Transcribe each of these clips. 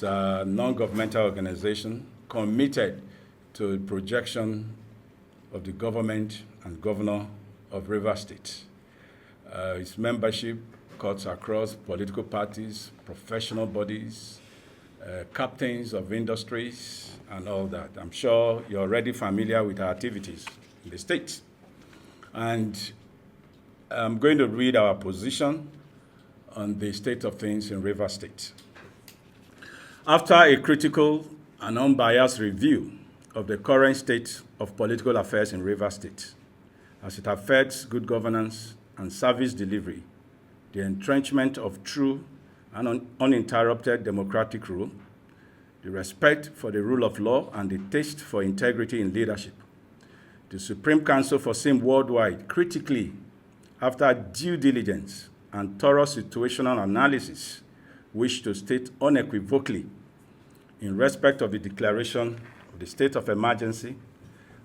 is a non-governmental organization committed to the projection of the government and governor of Rivers State. Its membership cuts across political parties, professional bodies, captains of industries, and all that. I'm sure you're already familiar with our activities in the state. And I'm going to read our position on the state of things in Rivers State. After a critical and unbiased review of the current state of political affairs in Rivers State, as it affects good governance and service delivery, the entrenchment of true and uninterrupted democratic rule, the respect for the rule of law, and the taste for integrity in leadership, the Supreme Council foreseen worldwide critically, after due diligence and thorough situational analysis, wish to state unequivocally, in respect of the declaration of the state of emergency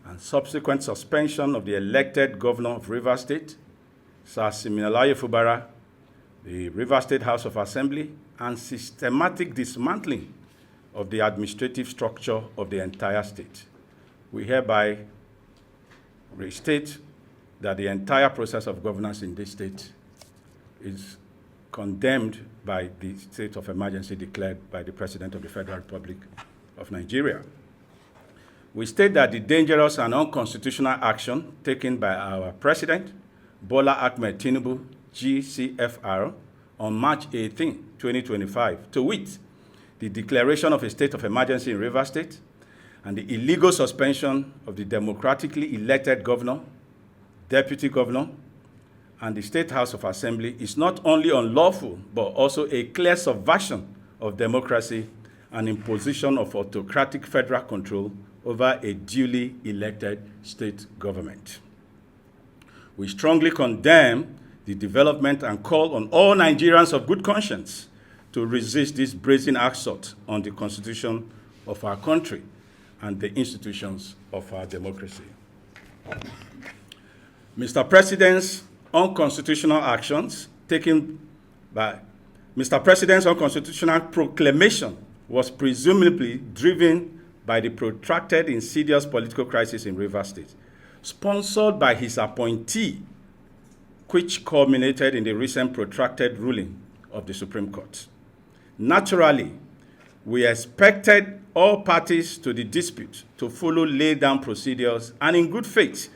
and subsequent suspension of the elected governor of Rivers State, Sir Fubara, the Rivers State House of Assembly, and systematic dismantling of the administrative structure of the entire state. We hereby restate that the entire process of governance in this state is condemned by the state of emergency declared by the President of the Federal Republic of Nigeria. We state that the dangerous and unconstitutional action taken by our President, Bola Ahmed Tinubu, GCFR, on March 18, 2025, to wit, the declaration of a state of emergency in Rivers State and the illegal suspension of the democratically elected governor, deputy governor, and the State House of Assembly is not only unlawful, but also a clear subversion of democracy and imposition of autocratic federal control over a duly elected state government. We strongly condemn the development and call on all Nigerians of good conscience to resist this brazen assault on the Constitution of our country and the institutions of our democracy. Mr. President's unconstitutional actions taken by Mr. President's unconstitutional proclamation was presumably driven by the protracted, insidious political crisis in Rivers State, sponsored by his appointee, which culminated in the recent protracted ruling of the Supreme Court. Naturally, we expected all parties to the dispute to follow laid-down procedures and in good faith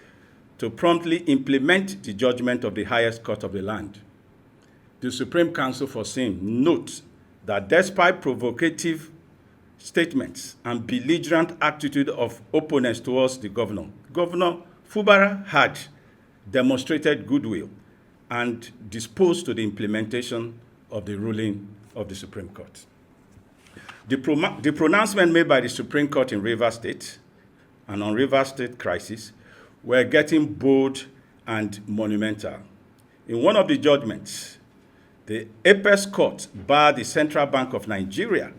to promptly implement the judgment of the highest court of the land. The Supreme Council foreseen notes that despite provocative statements and belligerent attitude of opponents towards the governor, Governor Fubara had demonstrated goodwill and disposed to the implementation of the ruling of the Supreme Court. The pronouncement made by the Supreme Court in Rivers State and on Rivers State crisis were getting bold and monumental. In one of the judgments, the Apex Court barred the Central Bank of Nigeria,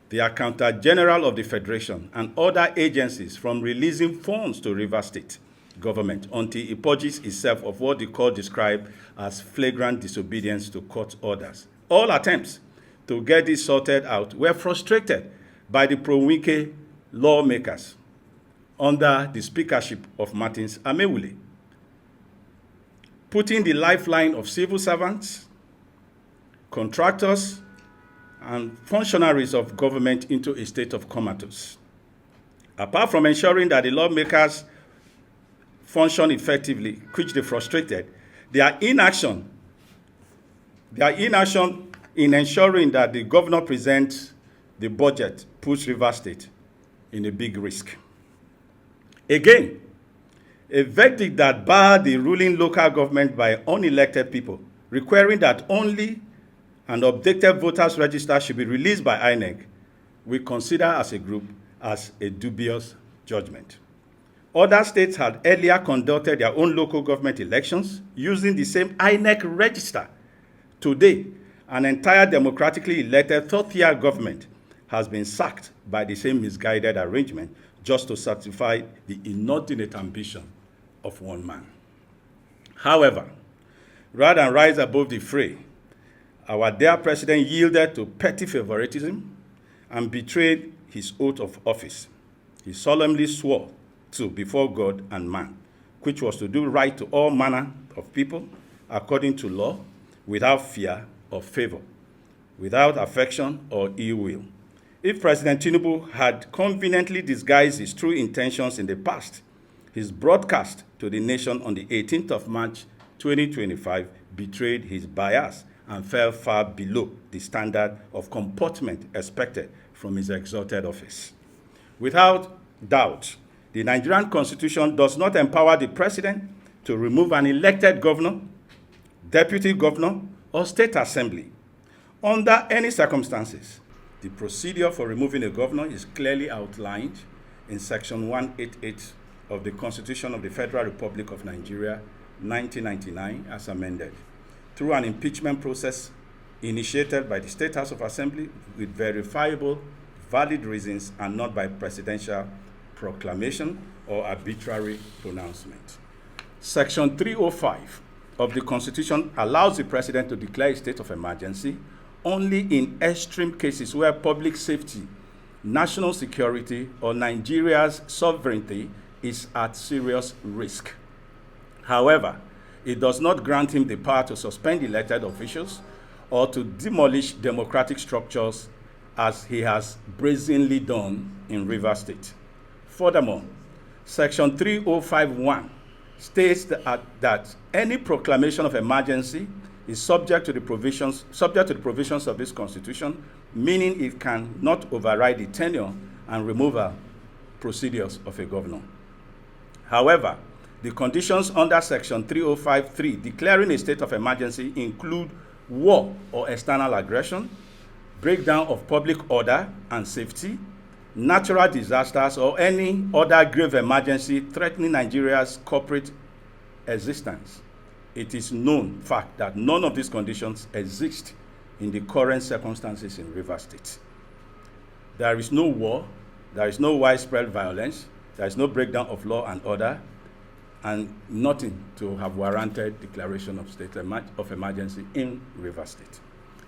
the Accountant General of the Federation, and other agencies from releasing funds to Rivers State government until it purges itself of what the court described as flagrant disobedience to court orders. All attempts to get this sorted out were frustrated by the Pro-Wike lawmakers under the speakership of Martins Amewule, putting the lifeline of civil servants, contractors, and functionaries of government into a state of comatose. Apart from ensuring that the lawmakers function effectively, which they frustrated, their inaction in ensuring that the governor presents the budget puts Rivers State in a big risk. Again, a verdict that barred the ruling local government by unelected people, requiring that only an updated voters register should be released by INEC, we consider as a group as a dubious judgment. Other states had earlier conducted their own local government elections using the same INEC register. Today, an entire democratically elected third-tier government has been sacked by the same misguided arrangement just to satisfy the inordinate ambition of one man. However, rather than rise above the fray, our dear president yielded to petty favoritism and betrayed his oath of office. He solemnly swore to before God and man, which was to do right to all manner of people according to law, without fear or favor, without affection or ill will. If President Tinubu had conveniently disguised his true intentions in the past, his broadcast to the nation on the 18th of March 2025 betrayed his bias and fell far below the standard of comportment expected from his exalted office. Without doubt, the Nigerian Constitution does not empower the president to remove an elected governor, deputy governor, or state assembly. Under any circumstances, the procedure for removing a governor is clearly outlined in Section 188 of the Constitution of the Federal Republic of Nigeria, 1999, as amended, through an impeachment process initiated by the State House of Assembly with verifiable, valid reasons and not by presidential proclamation or arbitrary pronouncement. Section 305 of the Constitution allows the president to declare a state of emergency only in extreme cases where public safety, national security, or Nigeria's sovereignty is at serious risk. However, it does not grant him the power to suspend elected officials or to demolish democratic structures as he has brazenly done in Rivers State. Furthermore, Section 3051 states that any proclamation of emergency is subject to the provisions of this Constitution, meaning it cannot override the tenure and removal procedures of a governor. However, the conditions under Section 3053 declaring a state of emergency include war or external aggression, breakdown of public order and safety, natural disasters, or any other grave emergency threatening Nigeria's corporate existence. It is known fact that none of these conditions exist in the current circumstances in Rivers State. There is no war, there is no widespread violence, there is no breakdown of law and order, and nothing to have warranted declaration of state of emergency in Rivers State.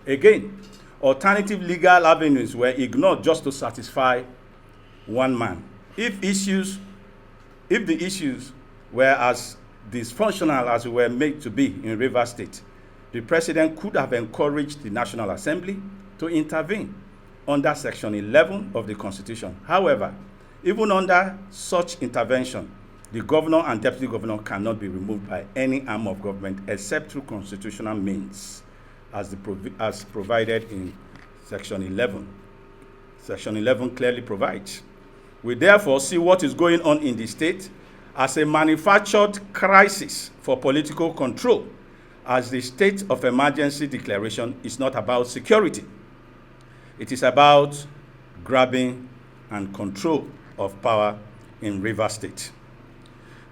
Again, alternative legal avenues were ignored just to satisfy one man. If the issues were as dysfunctional as they were made to be in Rivers State, the president could have encouraged the National Assembly to intervene under Section 11 of the Constitution. However, even under such intervention, the governor and deputy governor cannot be removed by any arm of government except through constitutional means, as provided in Section 11. Section 11 clearly provides. We therefore see what is going on in the state as a manufactured crisis for political control, as the state of emergency declaration is not about security. It is about grabbing and control of power in Rivers State.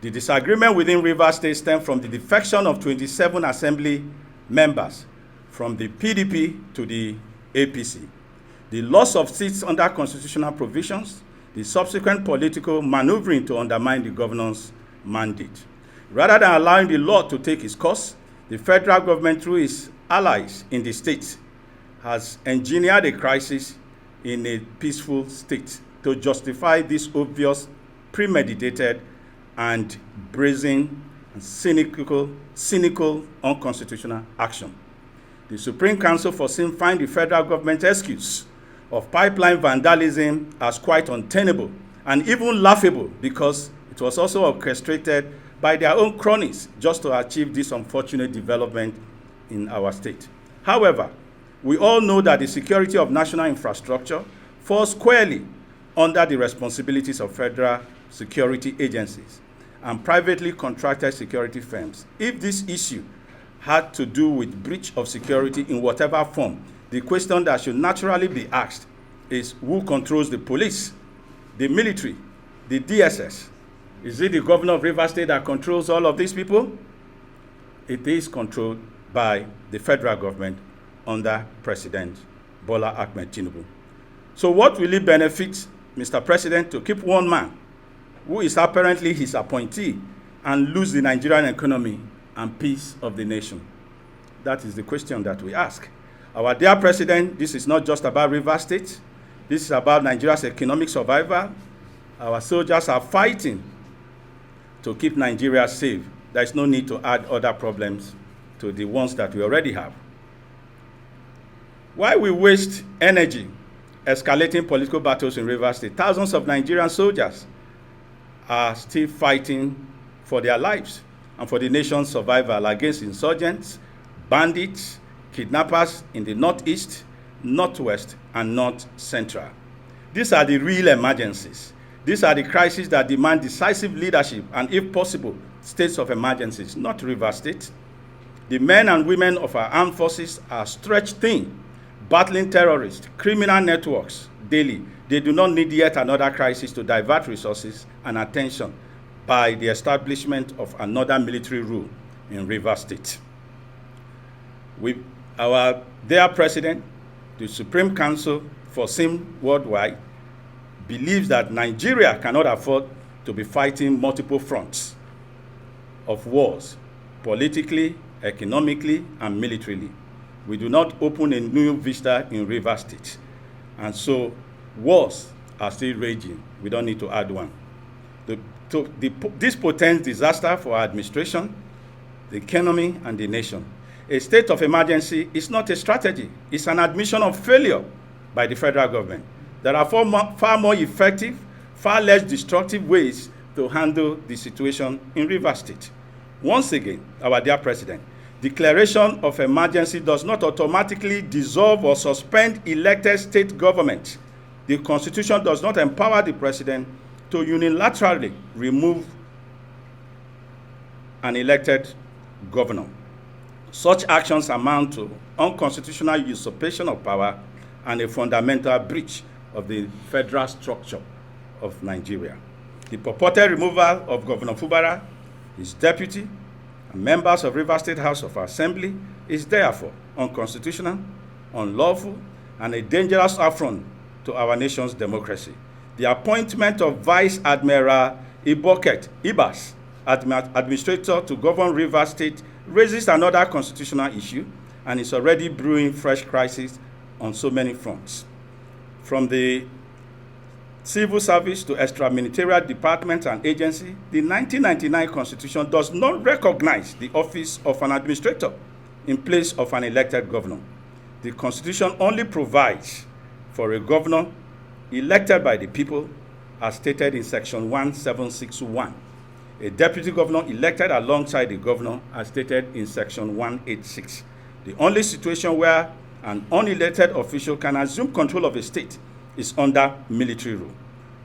The disagreement within Rivers State stemmed from the defection of 27 assembly members from the PDP to the APC, the loss of seats under constitutional provisions, the subsequent political maneuvering to undermine the governor's mandate. Rather than allowing the law to take its course, the federal government, through its allies in the state, has engineered a crisis in a peaceful state to justify this obvious, premeditated, and brazen and cynical unconstitutional action. The Supreme Council foreseen find the federal government's excuse of pipeline vandalism as quite untenable and even laughable, because it was also orchestrated by their own cronies just to achieve this unfortunate development in our state. However, we all know that the security of national infrastructure falls squarely under the responsibilities of federal security agencies and privately contracted security firms. If this issue had to do with breach of security in whatever form, the question that should naturally be asked is who controls the police, the military, the DSS? Is it the governor of Rivers State that controls all of these people? It is controlled by the federal government under President Bola Ahmed Tinubu. So what will it benefit Mr. President to keep one man who is apparently his appointee and lose the Nigerian economy and peace of the nation? That is the question that we ask. Our dear President, this is not just about Rivers State. This is about Nigeria's economic survival. Our soldiers are fighting to keep Nigeria safe. There is no need to add other problems to the ones that we already have. Why we waste energy escalating political battles in Rivers State? Thousands of Nigerian soldiers are still fighting for their lives and for the nation's survival against insurgents, bandits, kidnappers in the northeast, northwest, and north central. These are the real emergencies. These are the crises that demand decisive leadership and, if possible, states of emergencies, not Rivers State. The men and women of our armed forces are stretched thin, battling terrorists, criminal networks daily. They do not need yet another crisis to divert resources and attention by the establishment of another military rule in Rivers State. Our dear President, the Supreme Council for SIM Worldwide, believes that Nigeria cannot afford to be fighting multiple fronts of wars, politically, economically, and militarily. We do not open a new vista in Rivers State. And so wars are still raging. We don't need to add one. This portends disaster for our administration, the economy, and the nation. A state of emergency is not a strategy. It's an admission of failure by the federal government. There are far more effective, far less destructive ways to handle the situation in Rivers State. Once again, our dear President, declaration of emergency does not automatically dissolve or suspend elected state government. The Constitution does not empower the President to unilaterally remove an elected governor. Such actions amount to unconstitutional usurpation of power and a fundamental breach of the federal structure of Nigeria. The purported removal of Governor Fubara, his deputy, and members of Rivers State House of Assembly is therefore unconstitutional, unlawful, and a dangerous affront to our nation's democracy. The appointment of Vice Admiral Ibas, administrator to govern Rivers State, raises another constitutional issue and is already brewing fresh crises on so many fronts. From the civil service to extra-ministerial departments and agencies, the 1999 Constitution does not recognize the office of an administrator in place of an elected governor. The Constitution only provides for a governor elected by the people, as stated in Section 1761. A deputy governor elected alongside the governor, as stated in Section 186. The only situation where an unelected official can assume control of a state is under military rule,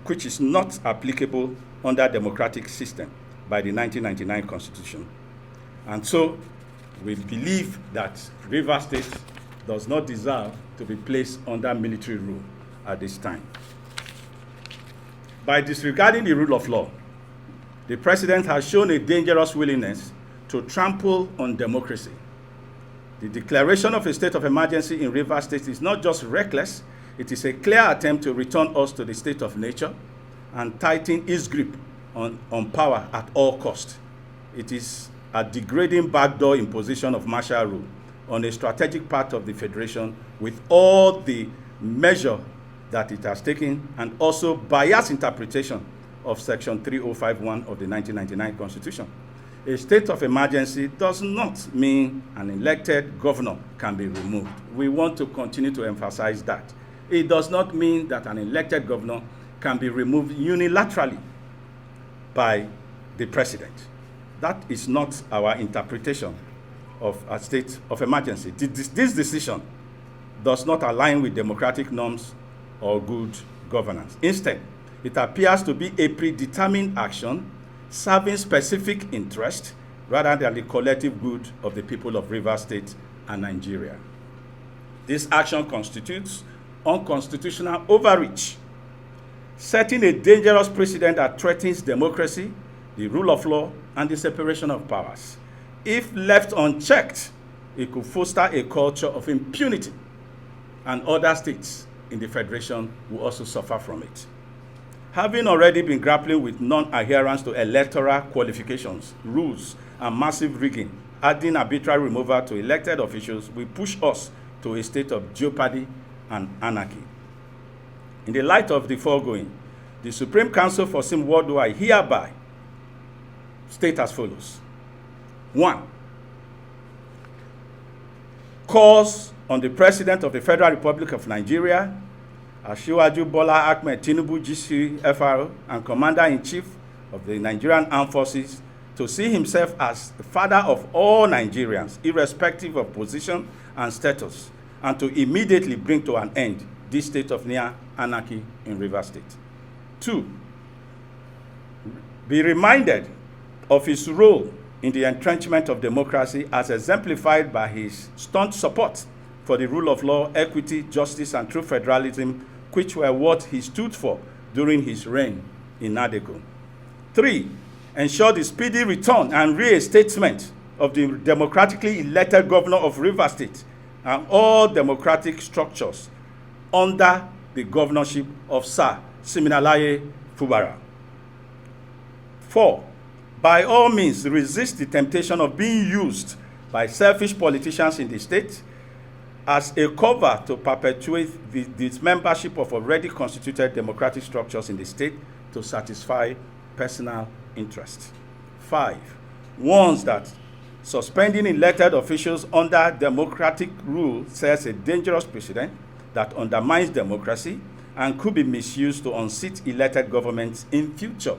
which is not applicable under democratic system by the 1999 Constitution. And so we believe that Rivers State does not deserve to be placed under military rule at this time. By disregarding the rule of law, the President has shown a dangerous willingness to trample on democracy. The declaration of a state of emergency in Rivers State is not just reckless, it is a clear attempt to return us to the state of nature and tighten its grip on power at all costs. It is a degrading backdoor imposition of martial rule on a strategic part of the Federation with all the measure that it has taken, and also biased interpretation of Section 3051 of the 1999 Constitution. A state of emergency does not mean an elected governor can be removed. We want to continue to emphasize that. It does not mean that an elected governor can be removed unilaterally by the president. That is not our interpretation of a state of emergency. This decision does not align with democratic norms or good governance. Instead, it appears to be a predetermined action serving specific interest rather than the collective good of the people of Rivers State and Nigeria. This action constitutes unconstitutional overreach, setting a dangerous precedent that threatens democracy, the rule of law, and the separation of powers. If left unchecked, it could foster a culture of impunity, and other states in the Federation will also suffer from it. Having already been grappling with non-adherence to electoral qualifications, rules, and massive rigging, adding arbitrary removal to elected officials will push us to a state of jeopardy and anarchy. In the light of the foregoing, the Supreme Council for SIM Worldwide hereby state as follows. 1. Calls on the President of the Federal Republic of Nigeria, Asiwaju Bola Ahmed Tinubu GCFR, and Commander-in-Chief of the Nigerian Armed Forces to see himself as the father of all Nigerians, irrespective of position and status, and to immediately bring to an end this state of near anarchy in Rivers State. 2. Be reminded of his role in the entrenchment of democracy as exemplified by his staunch support for the rule of law, equity, justice, and true federalism, which were what he stood for during his reign in Nadeko. 3. Ensure the speedy return and reinstatement of the democratically elected governor of Rivers State and all democratic structures under the governorship of Sir Siminalayi Fubara. 4. By all means, resist the temptation of being used by selfish politicians in the state as a cover to perpetuate the dismembership of already constituted democratic structures in the state to satisfy personal interest. 5. Warns that suspending elected officials under democratic rule sets a dangerous precedent that undermines democracy and could be misused to unseat elected governments in future.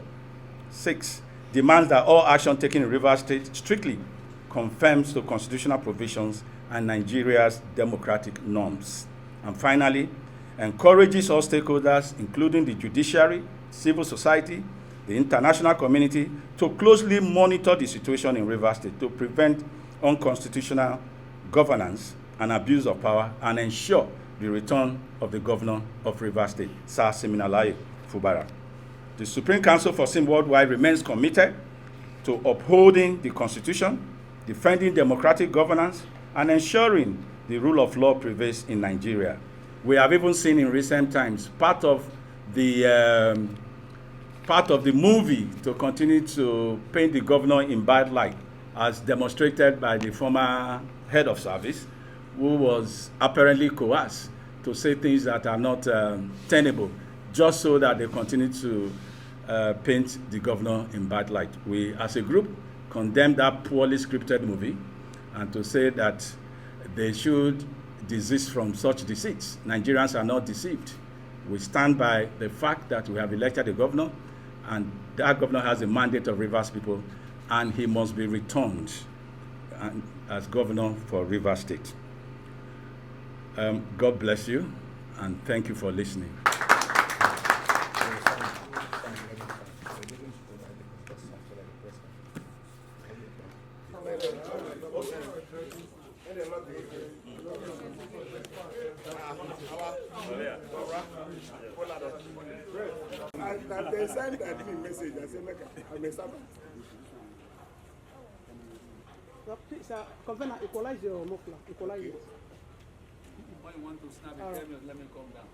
6. Demands that all action taken in Rivers State strictly conforms to constitutional provisions and Nigeria's democratic norms. And finally, encourages all stakeholders, including the judiciary, civil society, the international community, to closely monitor the situation in Rivers State to prevent unconstitutional governance and abuse of power and ensure the return of the governor of Rivers State, Sir Siminalayi Fubara. The Supreme Council for SIM Worldwide remains committed to upholding the Constitution, defending democratic governance, and ensuring the rule of law prevails in Nigeria. We have even seen in recent times part of the movie to continue to paint the governor in bad light, as demonstrated by the former head of service, who was apparently coerced to say things that are not tenable, just so that they continue to paint the governor in bad light. We, as a group, condemn that poorly scripted movie, and to say that they should desist from such deceits. Nigerians are not deceived. We stand by the fact that we have elected a governor, and that governor has a mandate of Rivers people, and he must be returned as governor for Rivers State. God bless you, and thank you for listening. They send a message. I said, I'm a servant. Please, Governor, equalize your muffler. Equalize it. When you want to snap it, let me come down.